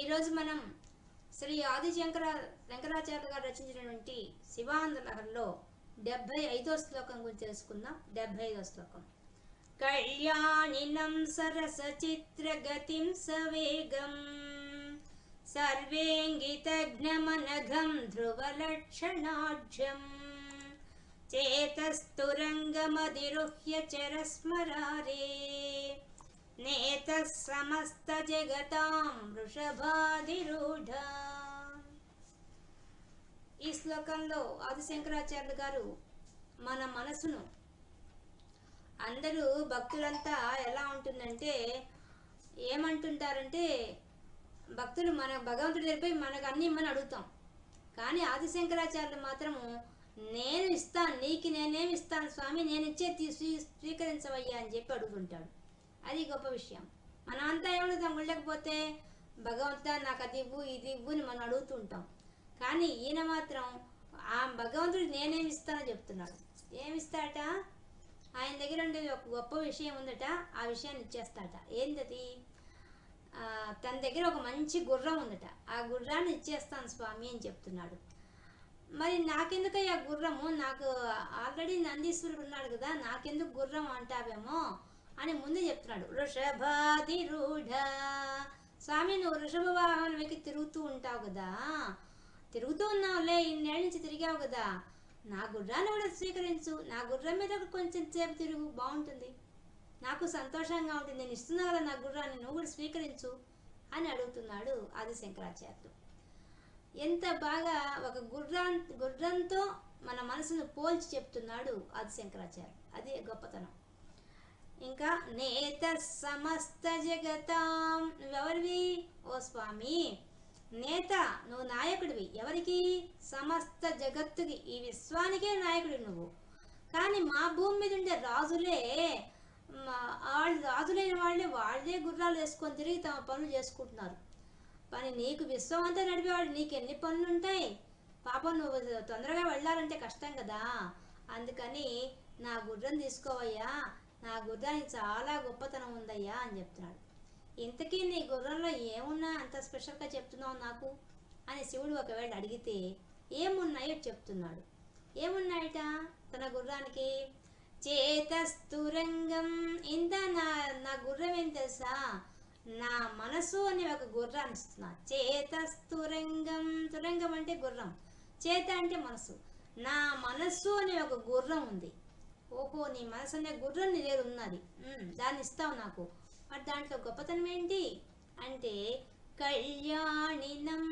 ఈరోజు మనం శ్రీ ఆది శంకరాచార్య గారు రచించినటువంటి శివానంద లహరిలో 75వ శ్లోకం గురించి తెలుసుకుందాం. 75వ శ్లోకం. కళ్యాణినం సరస చిత్రగతిం సవేగం సర్వేంగితజ్ఞమనఘం ధ్రువలక్షణాఢ్యం చేతస్తురంగమధిరుహ్య చరస్మరారే నేతః సమస్త జగతాం వృషభాధిరూఢ. ఈ శ్లోకంలో ఆదిశంకరాచార్యులు గారు మన మనసును, అందరూ భక్తులంతా ఎలా ఉంటుందంటే ఏమంటుంటారంటే, భక్తులు మన భగవంతుడి దగ్గర మనకు అన్నీ ఇమ్మని అడుగుతాం, కానీ ఆదిశంకరాచార్యులు మాత్రము నేను ఇస్తాను, నీకు నేనేమి ఇస్తాను స్వామి, నేను ఇచ్చే స్వీకరించవయ్యా అని చెప్పి అడుగుతుంటాడు. అది గొప్ప విషయం. మనం అంతా ఏమడుగుతాం, వెళ్ళకపోతే భగవంతుడా నాకు అది ఇవ్వు ఇది ఇవ్వు అని మనం అడుగుతూ ఉంటాం. కానీ ఈయన మాత్రం ఆ భగవంతుడు నేనేమి ఇస్తానో చెప్తున్నాడు. ఏమిస్తాట, ఆయన దగ్గర ఉండేది ఒక గొప్ప విషయం ఉందట, ఆ విషయాన్ని ఇచ్చేస్తాట. ఏంటది? తన దగ్గర ఒక మంచి గుర్రం ఉందట, ఆ గుర్రాన్ని ఇచ్చేస్తాను స్వామి అని చెప్తున్నాడు. మరి నాకెందుకయ్యా గుర్రము, నాకు ఆల్రెడీ నందీశ్వరుడు ఉన్నాడు కదా, నాకెందుకు గుర్రం అంటావేమో అని ముందే చెప్తున్నాడు. వృషభాధిరూఢ, స్వామి నువ్వు వృషభ వాహనం ఎక్కి తిరుగుతూ ఉంటావు కదా, తిరుగుతూ ఉన్నావులే, ఇన్నేళ్ళ నుంచి తిరిగావు కదా, నా గుర్రాన్ని కూడా స్వీకరించు, నా గుర్రం మీద కొంచెం సేపు తిరుగు, బాగుంటుంది, నాకు సంతోషంగా ఉంటుంది, నేను ఇస్తున్నా కదా నా గుర్రాన్ని, నువ్వు కూడా స్వీకరించు అని అడుగుతున్నాడు ఆదిశంకరాచార్యులు. ఎంత బాగా ఒక గుర్రంతో మన మనసును పోల్చి చెప్తున్నాడు ఆదిశంకరాచార్యులు. అది గొప్పతనం. ఇంకా నేత సమస్త జగతాం, నువ్వెవరివి ఓ స్వామి, నేత నువ్వు నాయకుడివి, ఎవరికి? సమస్త జగత్తుకి, ఈ విశ్వానికే నాయకుడివి నువ్వు. కానీ మా భూమి మీద ఉండే రాజులే, వాళ్ళు రాజులైన వాళ్ళే గుర్రాలు వేసుకొని తిరిగి తమ పనులు చేసుకుంటున్నారు. పని నీకు విశ్వం అంతా నడిపేవాడు, నీకు ఎన్ని పనులు ఉంటాయి పాపం, నువ్వు తొందరగా వెళ్ళాలంటే కష్టం కదా, అందుకని నా గుర్రం తీసుకోవయ్యా, నా గుర్రానికి చాలా గొప్పతనం ఉందయ్యా అని చెప్తున్నాడు. ఇంతకీ నీ గుర్రంలో ఏమున్నా అంత స్పెషల్గా చెప్తున్నావు నాకు అని శివుడు ఒకవేళ అడిగితే ఏమున్నాయో చెప్తున్నాడు. ఏమున్నాయట తన గుర్రానికి? చేతస్తురంగం, ఇంత నా గుర్రం ఏం తెలుసా, నా మనసు అని ఒక గుర్రాన్ని ఇస్తున్నా. చేతస్తురంగం, తురంగం అంటే గుర్రం, చేత అంటే మనసు, నా మనస్సు అనే ఒక గుర్రం ఉంది. ఓహో, నీ మనసు అనే గుర్రం నీ దగ్గర ఉన్నది, దాన్ని ఇస్తావు నాకు. మరి దాంట్లో గొప్పతనం ఏంటి అంటే కళ్యాణినం,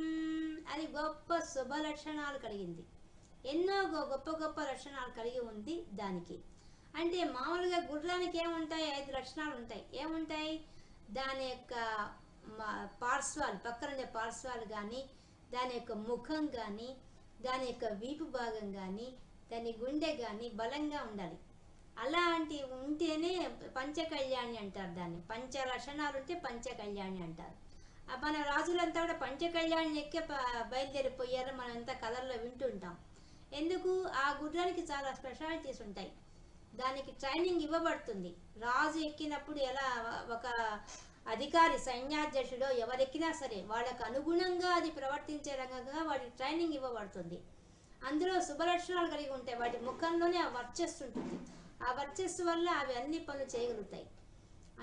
అది గొప్ప శుభ లక్షణాలు కలిగింది, ఎన్నో గొప్ప గొప్ప లక్షణాలు కలిగి ఉంది దానికి. అంటే మామూలుగా గుర్రానికి ఏముంటాయి? 5 లక్షణాలు ఉంటాయి. ఏముంటాయి? దాని యొక్క పార్శ్వాలు, పక్కన పార్శ్వాలు కానీ, దాని యొక్క ముఖం కానీ, దాని యొక్క వీపు భాగం కానీ, దాని గుండె కానీ బలంగా ఉండాలి. అలాంటి ఉంటేనే పంచకళ్యాణి అంటారు దాన్ని. పంచ లక్షణాలు ఉంటే పంచకళ్యాణి అంటారు. మన రాజులంతా కూడా పంచకళ్యాణి ఎక్కే బయలుదేరిపోయారు, మనం ఎంత కథల్లో వింటుంటాం. ఎందుకు? ఆ గుర్రానికి చాలా స్పెషాలిటీస్ ఉంటాయి, దానికి ట్రైనింగ్ ఇవ్వబడుతుంది. రాజు ఎక్కినప్పుడు ఎలా ఒక అధికారి, సైన్యాధ్యక్షుడు ఎవరెక్కినా సరే వాళ్ళకు అనుగుణంగా అది ప్రవర్తించే రంగంగా వాటికి ట్రైనింగ్ ఇవ్వబడుతుంది. అందులో శుభలక్షణాలు కలిగి ఉంటాయి, వాటి ముఖంలోనే ఆ వర్చస్సు ఉంటుంది, ఆ వర్చస్సు వల్ల అవి అన్ని పనులు చేయగలుగుతాయి.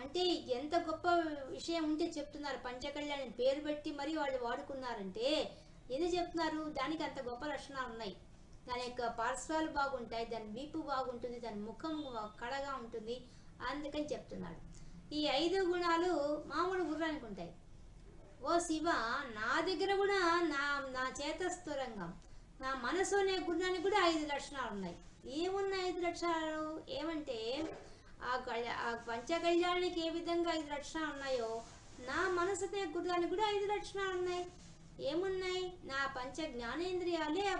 అంటే ఎంత గొప్ప విషయం ఉంటే చెప్తున్నారు, పంచకళ్యాణి పేరు పెట్టి మరీ వాళ్ళు వాడుకున్నారంటే ఎందుకు చెప్తున్నారు? దానికి అంత గొప్ప లక్షణాలు ఉన్నాయి. దాని యొక్క పార్శ్వాలు బాగుంటాయి, దాని వీపు బాగుంటుంది, దాని ముఖం కళగా ఉంటుంది, అందుకని చెప్తున్నాడు. ఈ 5 గుణాలు మామూలు గుర్రానికి ఉంటాయి. ఓ శివ, నా దగ్గర కూడా నా చేతస్థురంగం, నా మనసు అనే గుర్రానికి కూడా 5 లక్షణాలు ఉన్నాయి. ఏమున్నాయి 5 లక్షణాలు? ఏమంటే ఆ పంచకళ్యాణికి ఏ విధంగా 5 లక్షణాలు ఉన్నాయో, నా మనసు అనే గుర్రానికి కూడా 5 లక్షణాలు ఉన్నాయి. ఏమున్నాయి? నా పంచ జ్ఞానేంద్రియాలే ఆ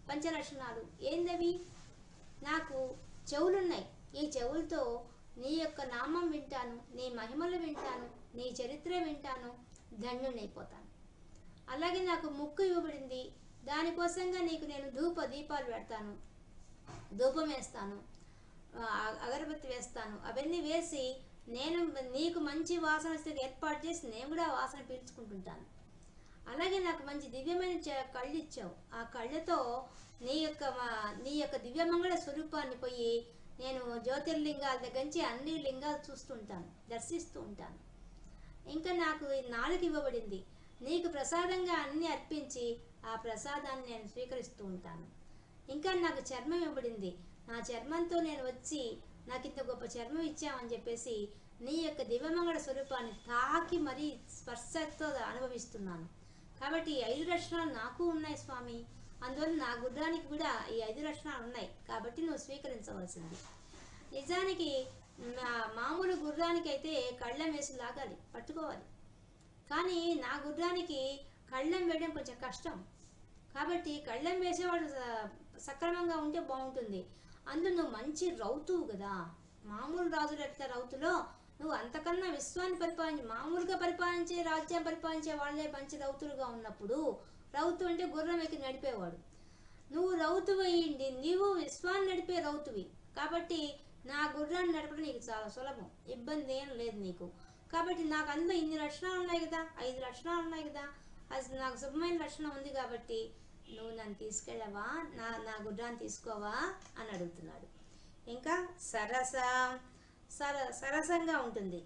పంచలక్షణాలు. ఏందవి? నాకు చెవులున్నాయి, ఈ చెవులతో నీ యొక్క నామం వింటాను, నీ మహిమలు వింటాను, నీ చరిత్ర వింటాను, ధన్యునైపోతాను. అలాగే నాకు ముక్కు ఇవ్వబడింది, దానికోసంగా నీకు నేను దీపాలు పెడతాను, ధూపం వేస్తాను, అగరబత్తి వేస్తాను, అవన్నీ వేసి నేను నీకు మంచి వాసన వస్తే ఏర్పాటు చేసి నేను కూడా ఆ వాసన పీల్చుకుంటుంటాను. అలాగే నాకు మంచి దివ్యమైన కళ్ళు ఇచ్చావు. ఆ కళ్ళతో నీ యొక్క దివ్యమంగళ స్వరూపాన్ని పోయి నేను జ్యోతిర్లింగాల దగ్గర నుంచి అన్ని లింగాలు చూస్తూ ఉంటాను, దర్శిస్తూ ఉంటాను. ఇంకా నాకు ఈ నాలుక ఇవ్వబడింది. నీకు ప్రసాదంగా అన్ని అర్పించి ఆ ప్రసాదాన్ని నేను స్వీకరిస్తూ ఉంటాను. ఇంకా నాకు చర్మం ఇవ్వబడింది. నా చర్మంతో నేను వచ్చి నాకు ఇంత గొప్ప చర్మం ఇచ్చామని చెప్పేసి నీ యొక్క దివ్యమంగళ స్వరూపాన్ని తాకి మరీ స్పర్శతో అనుభవిస్తున్నాను. కాబట్టి ఈ 5 లక్షణాలు నాకు ఉన్నాయి స్వామి. అందువల్ల నా గుర్రానికి కూడా ఈ 5 లక్షణాలు ఉన్నాయి. కాబట్టి నువ్వు స్వీకరించవలసింది. నిజానికి మామూలు గుర్రానికి అయితే కళ్ళం వేసి లాగాలి, పట్టుకోవాలి. కానీ నా గుర్రానికి కళ్ళం వేయడం కొంచెం కష్టం. కాబట్టి కళ్ళం వేసేవాడు సక్రమంగా ఉంటే బాగుంటుంది. అందులో నువ్వు మంచి రౌతువు కదా, మామూలు రాజులు ఎట్లా రౌతులో నువ్వు అంతకన్నా విశ్వాన్ని మామూలుగా పరిపాలించే రాజ్యం పరిపాలించే వాళ్ళే మంచి రౌతులుగా ఉన్నప్పుడు, రౌతు అంటే గుర్రం ఎక్కి నడిపేవాడు, నువ్వు రౌతు అయ్యింది, నీవు విశ్వాన్ని నడిపే రౌతువి. కాబట్టి నా గుర్రాన్ని నడపడం నీకు చాలా సులభం, ఇబ్బంది ఏం లేదు నీకు. కాబట్టి నాకు అందులో ఇన్ని లక్షణాలు ఉన్నాయి కదా, 5 లక్షణాలు ఉన్నాయి కదా, అది నాకు శుభమైన లక్షణం ఉంది. కాబట్టి నువ్వు నన్ను తీసుకెళ్ళవా, నా గుర్రాన్ని తీసుకోవా అని అడుగుతున్నాడు. ఇంకా సరసంగా ఉంటుంది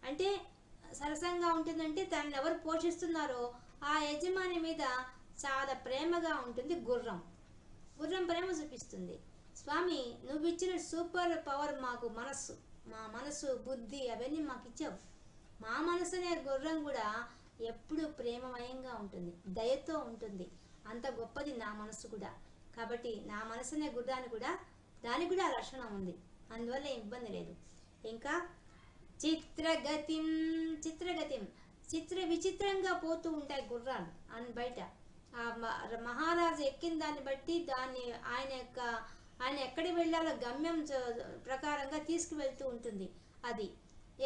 అంటే, సరసంగా ఉంటుందంటే తనని ఎవరు పోషిస్తున్నారో ఆ యజమాని మీద చాలా ప్రేమగా ఉంటుంది గుర్రం. గుర్రం ప్రేమ చూపిస్తుంది. స్వామి, నువ్వు ఇచ్చిన సూపర్ పవర్ మాకు మనస్సు, మా మనసు బుద్ధి అవన్నీ మాకు ఇచ్చావు. మా మనసు అనే గుర్రం కూడా ఎప్పుడు ప్రేమమయంగా ఉంటుంది, దయతో ఉంటుంది. అంత గొప్పది నా మనసు కూడా. కాబట్టి నా మనసు అనే గుర్రాన్ని కూడా దానికి కూడా లక్షణం ఉంది. అందువల్ల ఇబ్బంది లేదు. ఇంకా చిత్రగతిం విచిత్రంగా పోతూ ఉంటాయి గుర్రాలు అని బయట. ఆ మహారాజు ఎక్కిన దాన్ని బట్టి ఆయన ఎక్కడికి వెళ్ళాలో గమ్యం ప్రకారంగా తీసుకువెళ్తూ ఉంటుంది. అది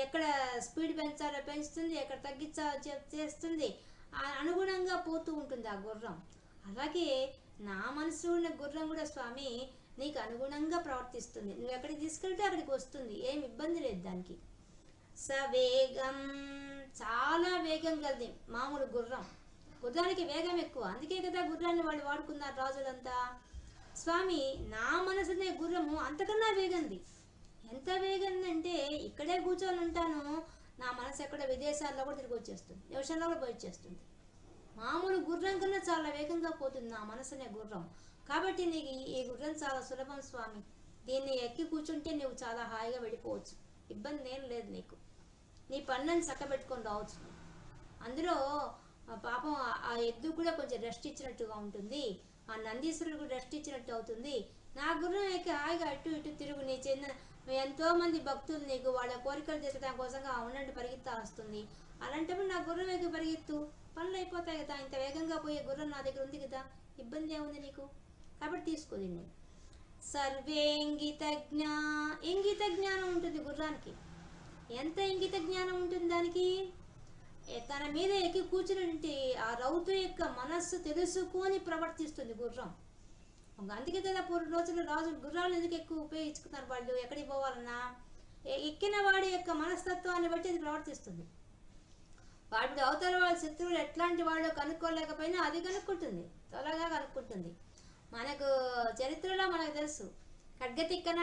ఎక్కడ స్పీడ్ పెంచాలో పెంచుతుంది, ఎక్కడ తగ్గించాలో చేస్తుంది, అనుగుణంగా పోతూ ఉంటుంది ఆ గుర్రం. అలాగే నా మనసు ఉన్న గుర్రం కూడా స్వామి నీకు అనుగుణంగా ప్రవర్తిస్తుంది. నువ్వు ఎక్కడికి తీసుకెళ్తే అక్కడికి వస్తుంది, ఏం ఇబ్బంది లేదు దానికి. సవేగం, చాలా వేగం కలిది మామూలు గుర్రం. గుర్రానికి వేగం ఎక్కువ, అందుకే కదా గుర్రాన్ని వాళ్ళు వాడుకున్నారు రాజులంతా. స్వామి, నా మనసునే గుర్రము అంతకన్నా వేగంది. ఎంత వేగంది అంటే ఇక్కడే కూర్చొని ఉంటాను, నా మనసు ఎక్కడ విదేశాల్లో కూడా తిరిగి వచ్చేస్తుంది, నిమిషంలో కూడా పోయి వచ్చేస్తుంది. మామూలు గుర్రం కన్నా చాలా వేగంగా పోతుంది నా మనసునే గుర్రం. కాబట్టి నీకు ఈ గుర్రం చాలా సులభం స్వామి. దీన్ని ఎక్కి కూర్చుంటే నువ్వు చాలా హాయిగా వెళ్ళిపోవచ్చు, ఇబ్బంది ఏం లేదు నీకు. నీ పన్నుని చక్కబెట్టుకొని రావచ్చు. అందులో పాపం ఆ ఎద్దు కూడా కొంచెం రెస్ట్ ఇచ్చినట్టుగా ఉంటుంది, ఆ నందీశ్వరుడు కూడా రెస్ట్ ఇచ్చినట్టు అవుతుంది. నా గుర్రం ఎక్కి హాయిగా అటు ఇటు తిరుగు. నీ ఎంతోమంది భక్తులు నీకు వాళ్ళ కోరికలు తీర్చడం కోసంగా అవునంటే పరిగెత్తా వస్తుంది. అలాంటప్పుడు నా గుర్రం ఎక్కి పరిగెత్తు, పనులు అయిపోతాయి కదా. ఇంత వేగంగా పోయే గుర్రం నా దగ్గర ఉంది కదా, ఇబ్బంది ఏముంది నీకు. కాబట్టి తీసుకో దీన్ని. ఇంగిత జ్ఞానం ఉంటుంది గుర్రానికి. ఎంత ఇంగిత జ్ఞానం ఉంటుంది దానికి. తన మీద ఎక్కి కూర్చుని ఆ రౌతు యొక్క మనస్సు తెలుసుకొని ప్రవర్తిస్తుంది గుర్రం. అందుకే కదా పూర్వ రోజుల్లో రాజులు గుర్రాలు ఎందుకు ఎక్కువ ఉపయోగించుకున్నారు. వాళ్ళు ఎక్కడికి పోవాలన్నా ఎక్కిన వాడి యొక్క మనస్తత్వాన్ని బట్టి అది ప్రవర్తిస్తుంది. వాడి అవతల వాళ్ళ శత్రువులు ఎట్లాంటి వాళ్ళు కనుక్కోలేకపోయినా అది కనుక్కుంటుంది, త్వరగా కనుక్కుంటుంది. మనకు చరిత్రలో మనకు తెలుసు, ఖడ్గతిక్కన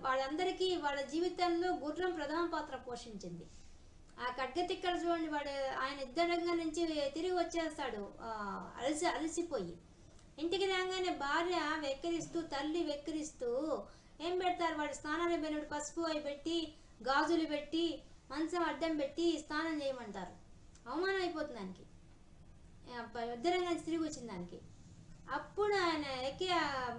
వాళ్ళందరికీ వాళ్ళ జీవితంలో గుర్రం ప్రథమ పాత్ర పోషించింది. ఆ ఖడ్గతిక్కన చూడండి, ఆయన యుద్ధరంగం నుంచి తిరిగి వచ్చేస్తాడు అలసిపోయి. ఇంటికి రాగానే భార్య వెక్కిరిస్తూ, తల్లి వెక్కిరిస్తూ ఏం పెడతారు, వాడు స్నానానికి పోయినప్పుడు పసుపు అవి పెట్టి, గాజులు పెట్టి, మంచం అడ్డం పెట్టి స్నానం చేయమంటారు. అవమానం అయిపోతుంది దానికి, యుద్ధరంగం నుంచి తిరిగి వచ్చిన దానికి. అప్పుడు ఆయన ఎక్కి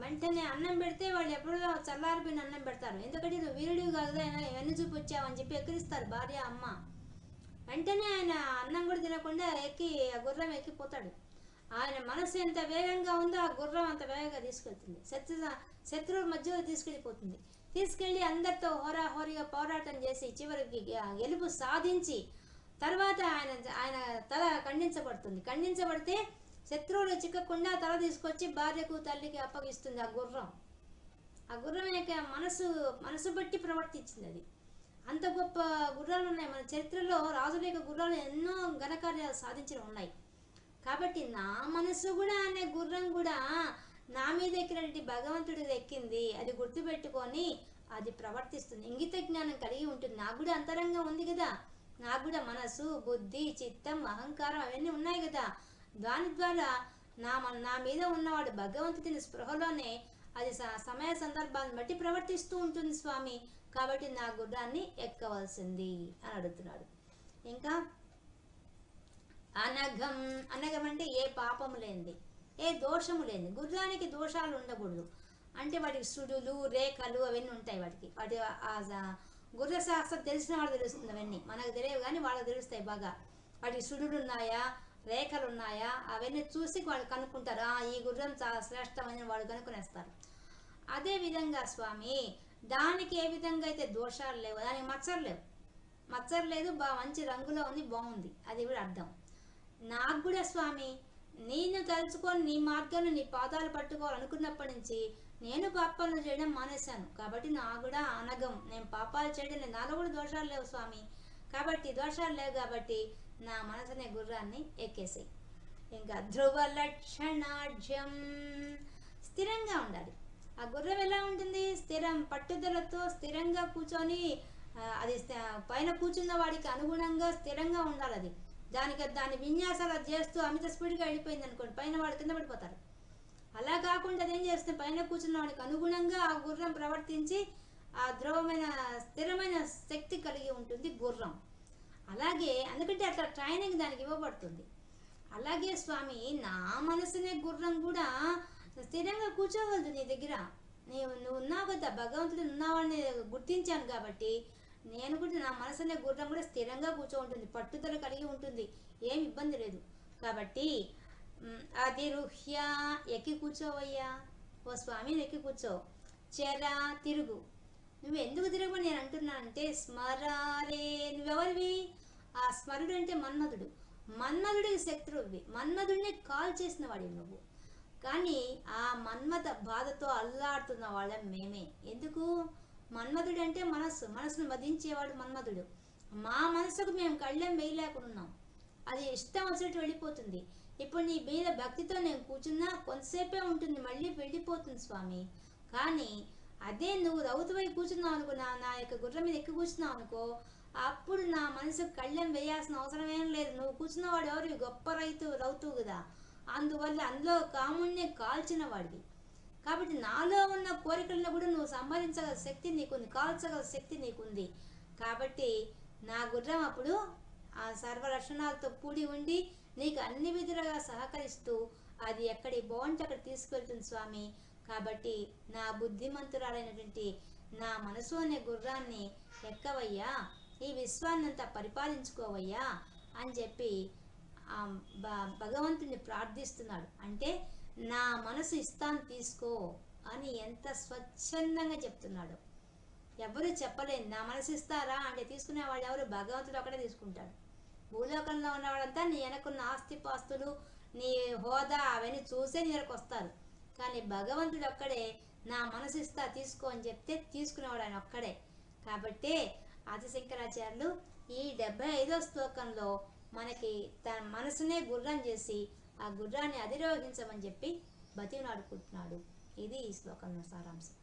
వెంటనే అన్నం పెడితే వాళ్ళు ఎప్పుడో చల్లారిపోయిన అన్నం పెడతారు. ఎందుకంటే నువ్వు వీరుడివి కాదు, ఆయన వెన్ను చూపు వచ్చావని చెప్పి ఎక్కిరిస్తారు భార్య అమ్మ. వెంటనే ఆయన అన్నం కూడా తినకుండా గుర్రం ఎక్కిపోతాడు. ఆయన మనసు ఎంత వేగంగా ఉందో ఆ గుర్రం అంత వేగంగా తీసుకెళ్తుంది, శత్రువుల మధ్యలో తీసుకెళ్ళిపోతుంది. తీసుకెళ్ళి అందరితో హోరాహోరీగా పోరాటం చేసి చివరికి గెలుపు సాధించి తర్వాత ఆయన తల ఖండించబడితే శత్రువులు చిక్కకుండా తల తీసుకొచ్చి భార్యకు తల్లికి అప్పగిస్తుంది ఆ గుర్రం. ఆ గుర్రం యొక్క మనసు బట్టి ప్రవర్తించింది అది. అంత గొప్ప గుర్రాలు ఉన్నాయి మన చరిత్రలో. రాజుల యొక్క గుర్రాలు ఎన్నో ఘనకార్యాలు సాధించిన ఉన్నాయి. కాబట్టి నా మనసు కూడా అనే గుర్రం కూడా నా మీద ఎక్కినటువంటి భగవంతుడిది ఎక్కింది. అది గుర్తుపెట్టుకొని అది ప్రవర్తిస్తుంది, ఇంగిత జ్ఞానం కలిగి ఉంటుంది. నాకు కూడా అంతరంగం ఉంది కదా, నాకు కూడా మనసు, బుద్ధి, చిత్తం, అహంకారం అవన్నీ ఉన్నాయి కదా. దాని ద్వారా నా మీద ఉన్నవాడు భగవంతుడిని స్పృహలోనే అది సమయ సందర్భాన్ని బట్టి ప్రవర్తిస్తూ ఉంటుంది స్వామి. కాబట్టి నా గుర్రాన్ని ఎక్కవలసింది అని అడుగుతున్నాడు. ఇంకా అనఘం, అనఘం అంటే ఏ పాపము లేనిది, ఏ దోషము లేనిది. గుర్రానికి దోషాలు ఉండకూడదు. అంటే వాటికి సుడులు, రేఖలు అవన్నీ ఉంటాయి. వాటి గుర్ర శాస్త్రం తెలిసిన వాళ్ళు తెలుస్తుంది. అవన్నీ మనకు తెలియవు కానీ వాళ్ళకి తెలుస్తాయి బాగా. వాటికి సుడులు ఉన్నాయా, రేఖలు ఉన్నాయా, అవన్నీ చూసి వాళ్ళు కనుక్కుంటారు. ఈ గుర్రం చాలా శ్రేష్టమని వాళ్ళు కనుక్కునేస్తారు. అదేవిధంగా స్వామి దానికి ఏ విధంగా అయితే దోషాలు లేవు, దానికి మచ్చరు లేదు, మంచి రంగులో ఉంది, బాగుంది, అది కూడా అర్థం. నాకు కూడా స్వామి నేను తలుచుకొని నీ మార్గాన్ని, నీ పాదాలు పట్టుకోవాలనుకున్నప్పటి నుంచి నేను పాపాలను చేయడం మానేశాను. కాబట్టి నాకు కూడా అనగం, నేను పాపాలు చేయడం లేదు, నాలో కూడా దోషాలు లేవు స్వామి. కాబట్టి దోషాలు లేవు కాబట్టి నా మనసునే గుర్రాన్ని ఎక్కేసాయి. ఇంకా ధ్రువ లక్షణాఢ్యం, స్థిరంగా ఉండాలి. ఆ గుర్రం ఎలా ఉంటుంది? స్థిరం పట్టుదలతో స్థిరంగా కూర్చొని అది పైన కూర్చున్న వాడికి అనుగుణంగా స్థిరంగా ఉండాలి. అది దాని విన్యాసాలు చేస్తూ అమిత స్పీడ్గా వెళ్ళిపోయింది అనుకోండి, పైన వాడు కింద పడిపోతారు. అలా కాకుండా అదేం చేస్తుంది, పైన కూర్చున్న వాడికి అనుగుణంగా ఆ గుర్రం ప్రవర్తించి ఆ ధ్రువమైన స్థిరమైన శక్తి కలిగి ఉంటుంది గుర్రం. అలాగే అందుకంటే అట్లా ట్రైనింగ్ దానికి ఇవ్వబడుతుంది. అలాగే స్వామి నా మనసునే గుర్రం కూడా స్థిరంగా కూర్చోగలదు నీ దగ్గర. నువ్వు ఉన్నావు కదా, భగవంతుడు ఉన్నావని గుర్తించాను కాబట్టి నేను కూడా నా మనసునే గుర్రం కూడా స్థిరంగా ఉంటుంది, పట్టుదల కలిగి ఉంటుంది, ఏం ఇబ్బంది లేదు. కాబట్టి అధిరుహ్య, ఎక్కి కూర్చోవయ్యా ఓ స్వామి, ఎక్కి కూర్చో. చెర, తిరుగు. నువ్వు ఎందుకు తిరగమని నేను అంటున్నానంటే స్మరారే, నువ్వెవరివి? ఆ స్మరుడు అంటే మన్మధుడు, మన్మధుడికి శత్రువువి, మన్మధుడిని కాల్ చేసిన వాడివి నువ్వు. కానీ ఆ మన్మథ బాధతో అల్లాడుతున్న వాళ్ళం మేమే. ఎందుకు? మన్మధుడు అంటే మనసును మదించేవాడు మన్మధుడు. మా మనసుకు మేము కళ్ళెం వేయలేకున్నాం, అది ఇష్టం వచ్చినట్టు వెళ్ళిపోతుంది. ఇప్పుడు నీ మీద భక్తితో నేను కూర్చున్నా కొంతసేపే ఉంటుంది, మళ్ళీ వెళ్ళిపోతుంది స్వామి. కానీ అదే నువ్వు రౌతువై కూర్చున్నావు అనుకో, నా యొక్క గుర్రం మీద ఎక్కి కూర్చున్నావు అనుకో, అప్పుడు నా మనసుకు కళ్ళెం వేయాల్సిన అవసరం ఏం లేదు. నువ్వు కూర్చున్నవాడు ఎవరు? గొప్ప రౌతువు కదా, అందువల్ల అందులో కాముణ్ణి కాల్చిన వాడివి. కాబట్టి నాలో ఉన్న కోరికలను కూడా నువ్వు సంహరించగల శక్తి నీకుంది, కాల్చగల శక్తి నీకుంది. కాబట్టి నా గుర్రం అప్పుడు ఆ సర్వలక్షణాలతో కూడి ఉండి నీకు అన్ని విధులుగా సహకరిస్తూ అది ఎక్కడి బాగుంటే అక్కడ తీసుకెళ్తుంది స్వామి. కాబట్టి నా బుద్ధిమంతురాలైనటువంటి నా మనసు అనే గుర్రాన్ని ఎక్కవయ్యా, ఈ విశ్వాన్నంతా పరిపాలించుకోవయ్యా అని చెప్పి భగవంతుని ప్రార్థిస్తున్నాడు. అంటే నా మనసు ఇస్తాను తీసుకో అని ఎంత స్వచ్ఛందంగా చెప్తున్నాడు. ఎవరు చెప్పలేదు. నా మనసు ఇస్తారా అంటే తీసుకునేవాడు ఎవరు? భగవంతుడు ఒకటే తీసుకుంటాడు. భూలోకంలో ఉన్నవాడంతా నీ వెనకున్న ఆస్తిపాస్తులు, నీ హోదా అవన్నీ చూసే నీ దగ్గరకు వస్తారు. కానీ భగవంతుడు ఒక్కడే నా మనసు ఇస్తా తీసుకో అని చెప్తే తీసుకునేవాడు ఆయన ఒక్కడే. కాబట్టి ఆదిశంకరాచార్యులు ఈ 75వ శ్లోకంలో మనకి తన మనసునే గుర్రం చేసి ఆ గుర్రాన్ని అధిరోహించమని చెప్పి బతిమలాడుకుంటున్నాడు. ఇది ఈ శ్లోకంలో సారాంశం.